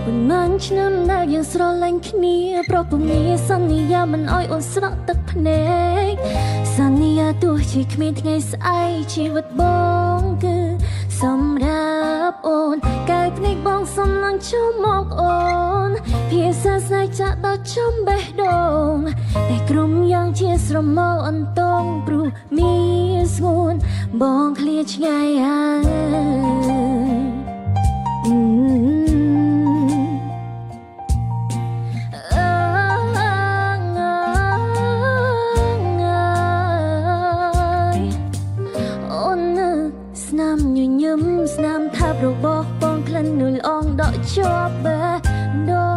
ប៉ុន្មានឆ្នាំដែលយើងស្រឡាញ់គ្នាប្រពងាសន្យាមិនអោយអូនស្រក់ទឹកភ្នែកសន្យាទោះជាគ្មានថ្ងៃស្អែកជីវិតបងគឺសម្រាប់អូនកែភ្នែកបងសំឡងចូលមកអូនភាសាស្នេហ៍ចាក់ដល់ចំបេះដូងតែក្រុមយ៉ាងជាស្រមោលអន្តងព្រោះមានស្ងួនបងឃ្លាឆ្ងាយស្នាមថាបរបស់បងក្លិននួលអងដកជាប់បេះដូ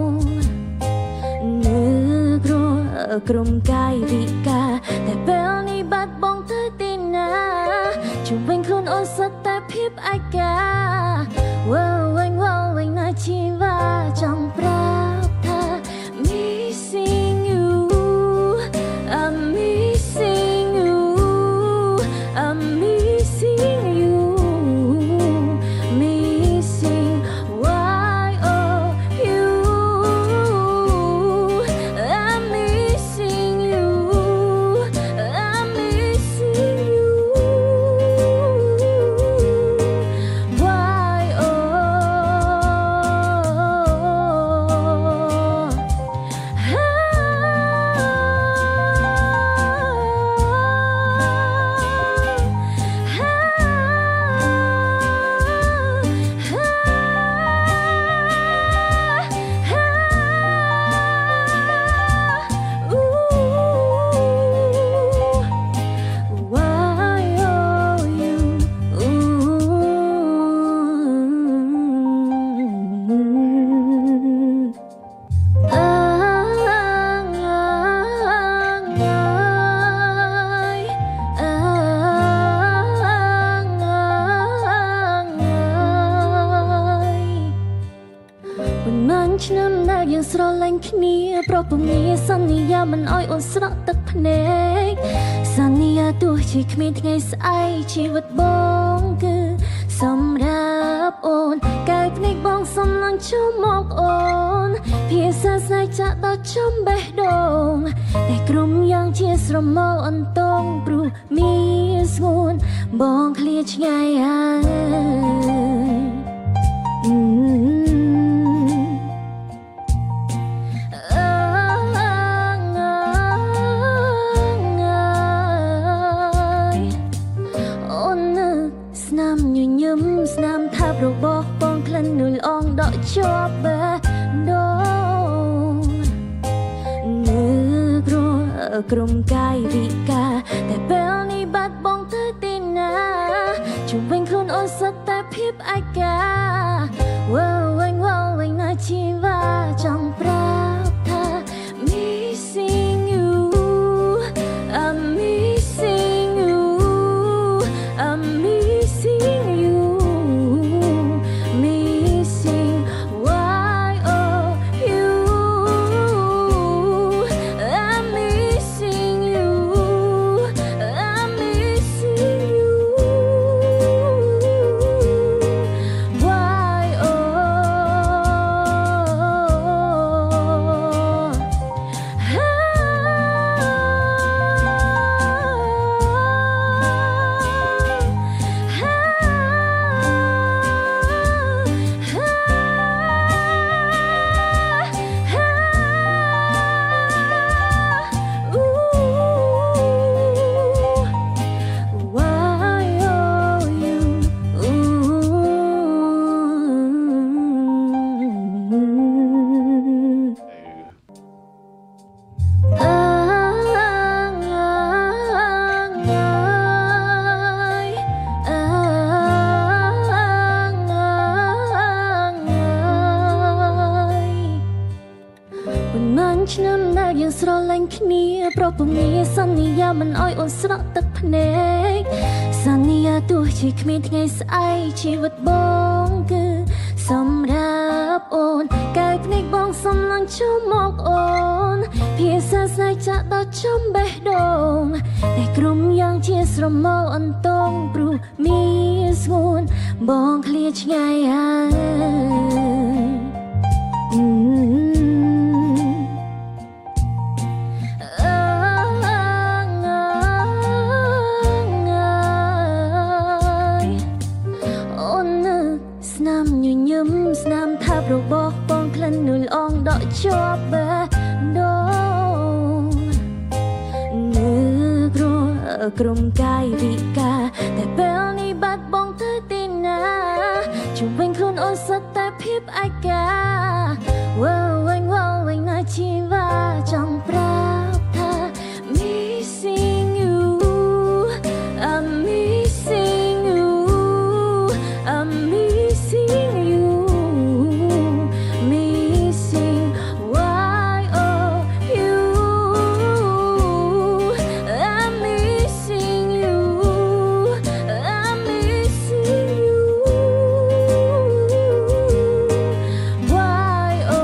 ងនៅក្រុមកាយវិការតែពេលនេះបាត់បងទៅទីណាជុំវិញខ្លួនអូនសត្វតែភាពឯកាវិញណាជីវ៉ាចង់ប្រាប់ថា Missing you I'm missing you I'm missing you missing why oh you I'm missing you I'm missing you why ohឆ្នាំដែលយើងស្រឡាញ់គ្នាប្រពងាសន្យាមិនអោយអូនស្រក់ទឹកភ្នែកសន្យាទោះជាគ្មានថ្ងៃស្អែកជីវិតបងគឺសម្រាប់អូនកែភ្នែកបងសំឡងចូលមកអូនភាសាស្នេហ៍ចាក់ដល់ចំបេះដូងតែក្រុមយ៉ាងជាស្រមោលអន្តងព្រោះមានស្ងួនបងឃ្លាឆ្ងាយស្នាមថាបរបស់បងក្លិននួលអងដកជាប់បេះដូងនៅក្រុមកាយវិការតែពេលនេះបាត់បងទៅទីណាជុំវិញខ្លួនអូនសត្វតែភាពឯកាវិញណាជីវ៉ាចង់ប្រាប់ថា Missing you I'm missing you I'm missing you missing why oh you I'm missing you I'm missing you why ohឆ្នាំដែលយើងស្រឡាញ់គ្នាប្រពងាសន្យាមិនអោយអូនស្រក់ទឹកភ្នែកសន្យាទោះជាគ្មានថ្ងៃស្អែកជីវិតបងគឺសម្រាប់អូនកែភ្នែកបងសំឡងចូលមកអូនភាសាស្នេហ៍ចាក់ដល់ចំបេះដូងតែក្រុមយ៉ាងជាស្រមោលអន្តងព្រោះមានស្ងួនបងឃ្លាឆ្ងាយ ជាប់បេះដូងនឹករួក្រុមកាយវិការតែពេលនេះបាត់បង់ទៅទីណាជុំវិញខ្លួនអូនសត្វតែភាពឯកាវិញណាជីវ៉ាចង់ប្រាប់ថា Missing you I'm missing you I'm missing you missing why oh you I'm missing you I'm missing you why oh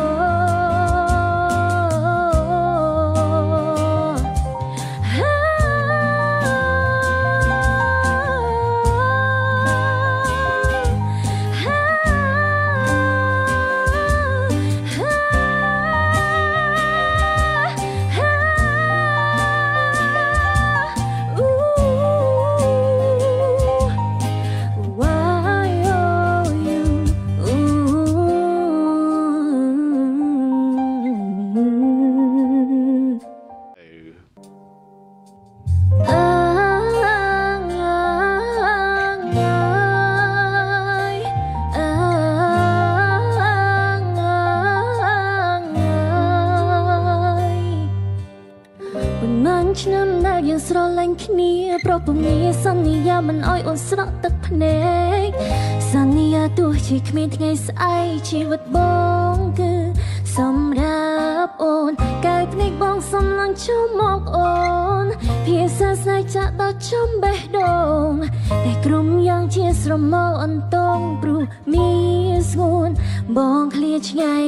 ឆ្នាំដែលយើងស្រឡាញ់គ្នាប្រពំនីសន្យាមិនអោយអូនស្រក់ទឹកភ្នែកសន្យាទោះជាគ្មានថ្ងៃស្អែកជីវិតបងគឺសម្រាប់អូនកែភ្នែកបងសំឡងចូលមកអូនភាសាស្នេហ៍ចាក់ដល់ចំបេះដូងតែក្រុមយ៉ាងជាស្រមោលអន្តងព្រោះមានស្ងួនបងឃ្លាឆ្ងាយ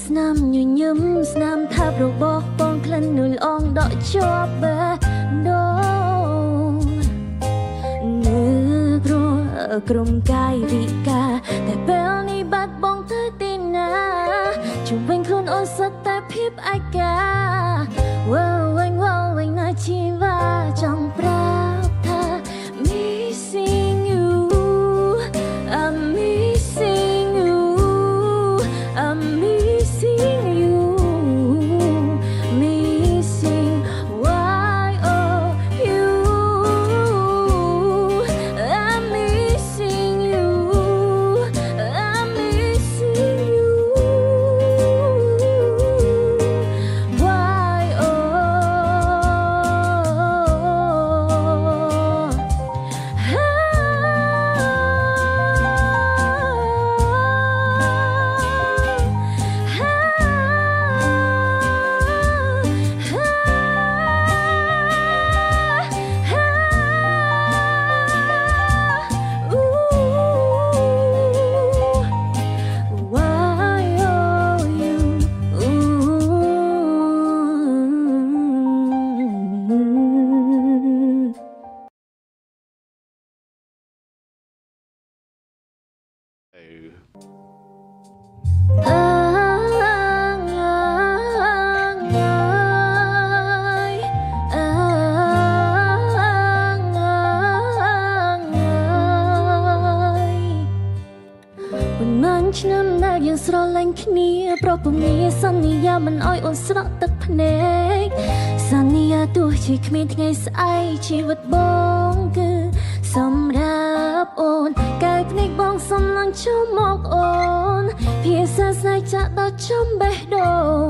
ស្នាមញញឹមស្នាមថាបរបស់បងក្លិននួលអងដកជាប់បេះដូងនឹករួក្រុមកាយវិការតែពេលនេះបាត់បង់ទៅទីណាជុំវិញខ្លួនអូនសត្វតែភាពឯកាវិញណាជីវ៉ាចង់ប្រាប់ថា Missing you I'm missing you I'm missing you missing why oh you I'm missing you I'm missing you why ohឆ្នាំដែលយើងស្រឡាញ់គ្នាប្រពំនីសន្យាមិនអោយអូនស្រក់ទឹកភ្នែកសន្យាទោះជាគ្មានថ្ងៃស្អែកជីវិតបងគឺសម្រាប់អូនកែភ្នែកបងសំឡងចូលមកអូនភាសាស្នេហ៍ចាក់ដល់ចំបេះដូង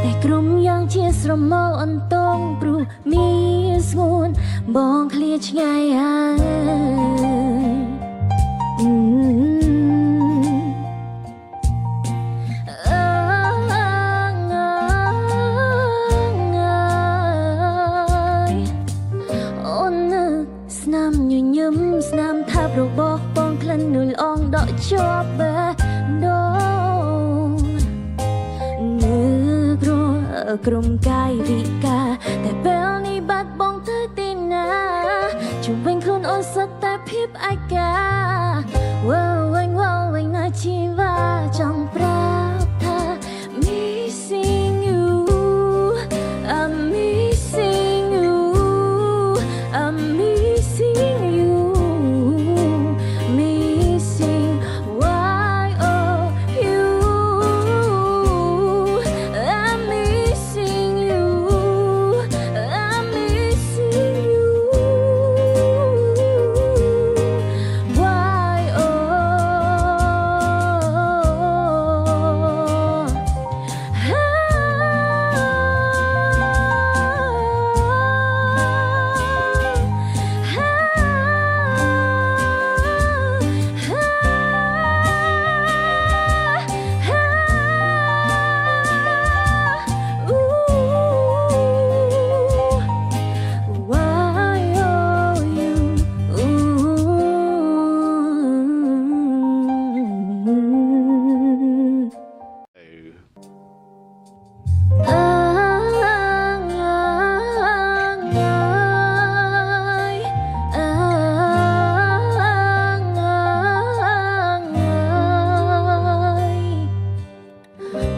តែក្រុមយ៉ាងជាស្រមោលអន្តងព្រោះមានស្ងួនបងឃ្លាឆ្ងាយស្នាមញញឹមស្នាមថាបរបស់បងក្លិននួលអងដកជាប់បេះដូងនឹករួក្រុមកាយវិការតែពេលនេះបាត់បង់ទៅទីណាជុំវិញខ្លួនអូនសត្វតែភាពឯកាវិញណាជីវ៉ាចង់ប្រាប់ថា Missing you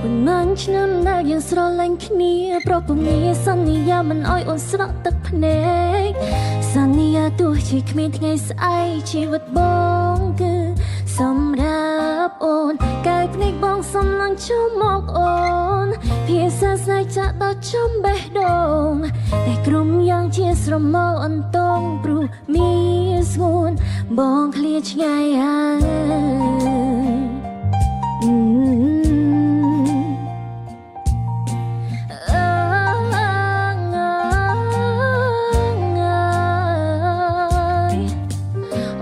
ប៉ុន្មានឆ្នាំដែលយើងស្រឡាញ់គ្នាប្រពងងារសន្យាមិនអោយអូនស្រក់ទឹកភ្នែកសន្យាទោះជាគ្មានថ្ងៃស្អែកជីវិតបងគឺសម្រាប់អូនកែភ្នែកបងសំឡងជុំមកអូនភាសាស្នេហ៍ចាក់ដល់ចំបេះដូងតែក្រុមយ៉ាងជាស្រមោលអន្តងព្រោះមានស្ងួនបងឃ្លាឆ្ងាយហើយ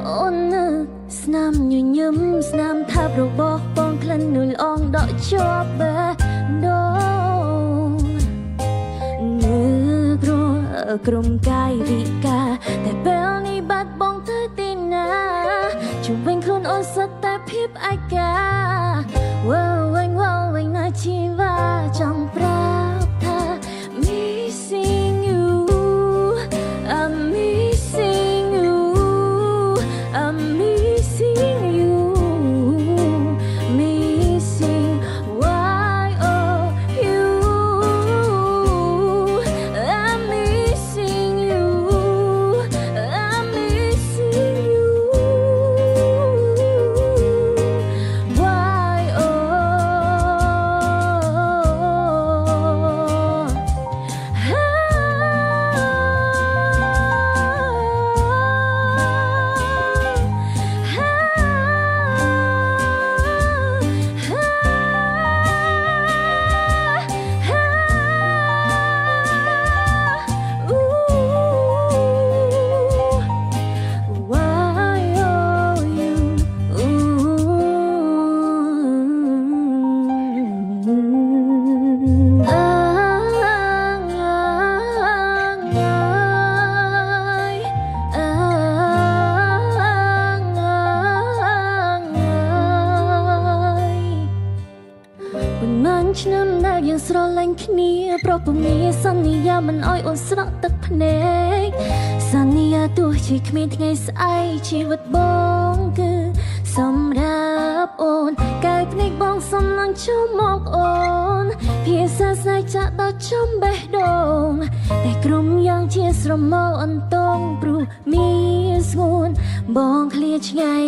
អូននឹកស្នាមញញឹមស្នាមថាបរបស់បងក្លិននួនអងដកជាប់បេះដូងនឹកក្រុមកាយវិការតែពេលនេះបាត់បងទៅទីណាជុំវិញខ្លួនអូនសត្វតែភាពឯកាវិញណាជីវ៉ាចង់ប្រាប់ថា Missing you I'm missing you I'm missing you missing why oh you I'm missing you I'm missing you why ohឆ្នាំដែលយើងស្រឡាញ់គ្នាប្រពងងារសន្យាមិនអោយអូនស្រក់ទឹកភ្នែកសន្យាទោះជាគ្មានថ្ងៃស្អែកជីវិតបងគឺសម្រាប់អូនកែភ្នែកបងសំឡងជុំមកអូនភាសាស្នេហ៍ចាក់ដល់ចំបេះដូងតែក្រុមយ៉ាងជាស្រមោលអន្តងព្រោះមានស្ងួនបងឃ្លាឆ្ងាយ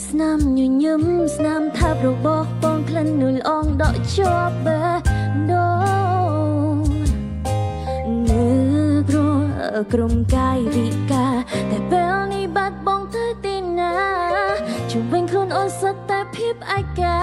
ស្នាមញញឹមស្នាមថាបរបស់បងក្លិននួនអងដកជាប់បេះដូងនឹកក្រុមកាយវិការតែពេលនេះបាត់បងទៅទីណាជុំវិញខ្លួនអូនសត្វតែភាពឯកា